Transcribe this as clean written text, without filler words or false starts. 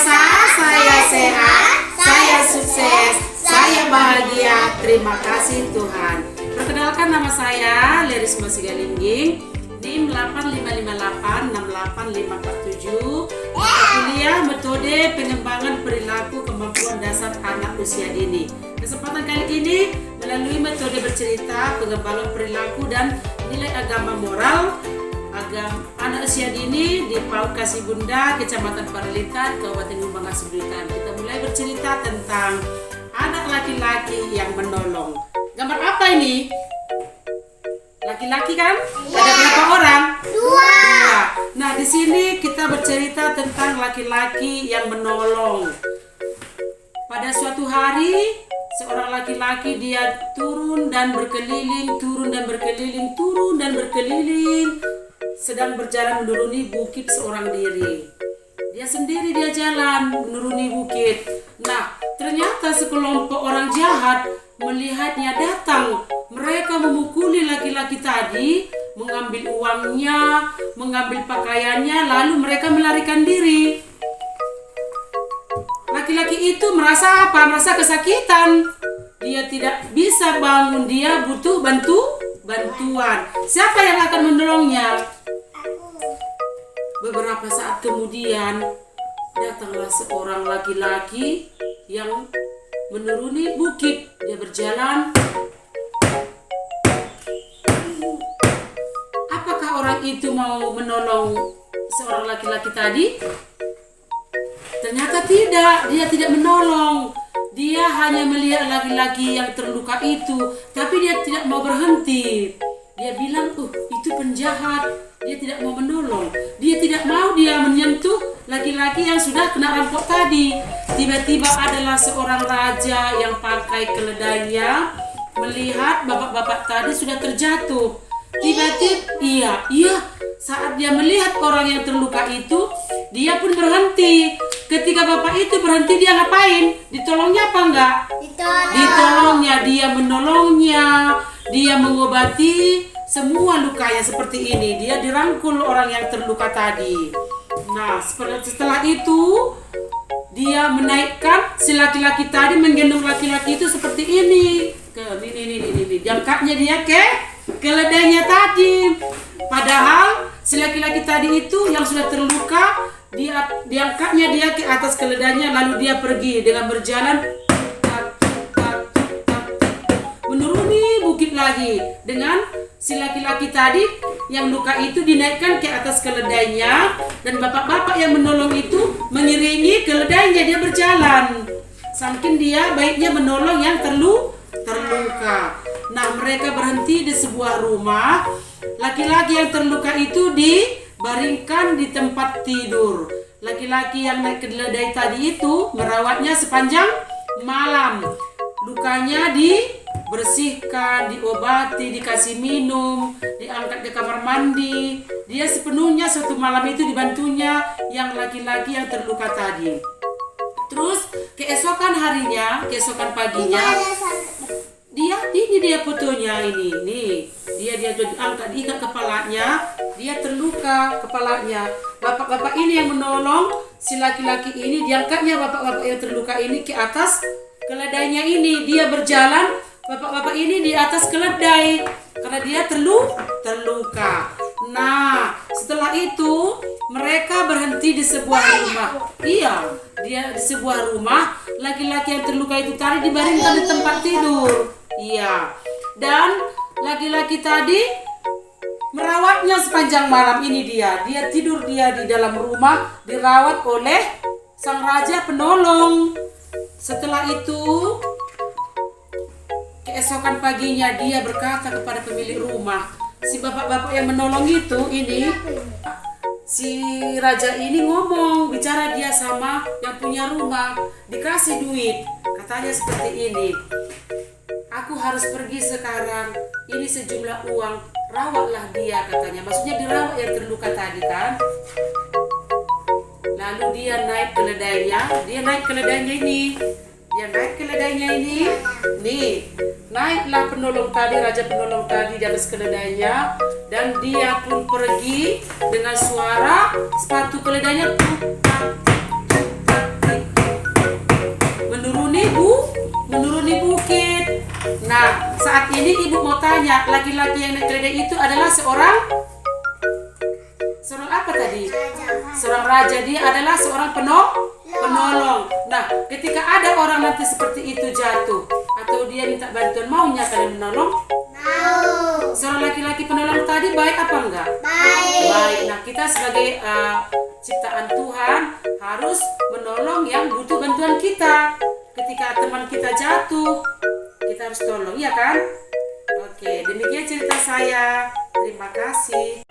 biasa, saya sehat, saya sukses, saya bahagia. Terima kasih Tuhan. Perkenalkan, nama saya Lerisma Sigalingging, NIM 855868547. Kuliah metode pengembangan perilaku kemampuan dasar anak usia dini. Kesempatan kali ini melalui metode bercerita pengembangan perilaku dan nilai agama moral anak usia dini di PAUD Kasih Bunda, Kecamatan Paralitan, Kabupaten Humbang Asih Blitar. Kita mulai bercerita tentang anak laki-laki yang menolong. Gambar apa ini? Laki-laki kan? Ada berapa orang? Dua. Nah, di sini kita bercerita tentang laki-laki yang menolong. Pada suatu hari, seorang laki-laki dia turun dan berkeliling, sedang berjalan menuruni bukit seorang diri. Dia sendiri dia jalan menuruni bukit. Nah, ternyata sekelompok orang jahat melihatnya datang. Mereka memukuli laki-laki tadi, mengambil uangnya, mengambil pakaiannya, lalu mereka melarikan diri. Laki-laki itu merasa apa? Merasa kesakitan. Dia tidak bisa bangun, dia butuh bantuan. Siapa yang akan menolongnya? Beberapa saat kemudian datanglah seorang laki-laki yang menuruni bukit. Dia berjalan. Apakah orang itu mau menolong seorang laki-laki tadi? Ternyata tidak, dia tidak menolong. Dia hanya melihat laki-laki yang terluka itu, tapi dia tidak mau berhenti. Dia bilang, itu penjahat. Dia tidak mau menolong. Dia tidak mau dia menyentuh laki-laki yang sudah kena rampok tadi. Tiba-tiba adalah seorang raja yang pakai keledainya melihat bapak-bapak tadi sudah terjatuh. Tiba-tiba, saat dia melihat orang yang terluka itu, dia pun berhenti. Ketika bapak itu berhenti, dia ngapain? Ditolongnya apa enggak? Ditolongnya, dia menolongnya, dia mengobati semua lukanya seperti ini. Dia dirangkul orang yang terluka tadi. Nah, setelah itu dia menaikkan si laki-laki tadi, menggendong laki-laki itu seperti ini. Diangkatnya dia ke keledainya tadi. Padahal si laki-laki tadi itu yang sudah terluka, diangkatnya dia ke atas keledainya, lalu dia pergi dengan berjalan menuruni bukit lagi dengan si laki-laki tadi yang luka itu dinaikkan ke atas keledainya, dan bapak-bapak yang menolong itu mengiringi keledainya. Dia berjalan saking dia baiknya menolong yang terluka. Nah, mereka berhenti di sebuah rumah. Laki-laki yang terluka itu dibaringkan di tempat tidur. Laki-laki yang naik keledai tadi itu merawatnya sepanjang malam. Lukanya dibersihkan, diobati, dikasih minum, diangkat ke kamar mandi. Dia sepenuhnya suatu malam itu dibantunya yang laki-laki yang terluka tadi. Terus keesokan paginya, dia fotonya ini. Dia diangkat, diikat kepalanya, dia terluka kepalanya. Bapak-bapak ini yang menolong si laki-laki ini, diangkatnya bapak-bapak yang terluka ini ke atas keledainya ini. Dia berjalan, bapak-bapak ini di atas keledai karena dia terluka. Nah, setelah itu mereka berhenti di sebuah rumah. Dia di sebuah rumah. Laki-laki yang terluka itu tadi dibaringkan di tempat tidur. Dan laki-laki tadi merawatnya sepanjang malam ini. Dia tidur di dalam rumah, dirawat oleh sang raja penolong. Setelah itu, keesokan paginya dia berkata kepada pemilik rumah, si bapak-bapak yang menolong itu si raja ini bicara dia sama yang punya rumah, dikasih duit. Katanya seperti ini, aku harus pergi sekarang, ini sejumlah uang, rawatlah dia, katanya. Maksudnya dirawat yang terluka tadi kan. Lalu dia naik keledainya ini. Naiklah raja penolong tadi di atas keledainya, dan dia pun pergi dengan suara sepatu keledainya tanya, laki-laki yang naik keledai itu adalah seorang apa tadi? Seorang raja. Dia adalah seorang penolong. Nah, ketika ada orang nanti seperti itu jatuh atau dia minta bantuan, maunya kalian menolong? Mau. Seorang laki-laki penolong tadi baik apa enggak? Baik. Nah, kita sebagai ciptaan Tuhan harus menolong yang butuh bantuan kita. Ketika teman kita jatuh, kita harus tolong, ya kan? Oke, demikian cerita saya. Terima kasih.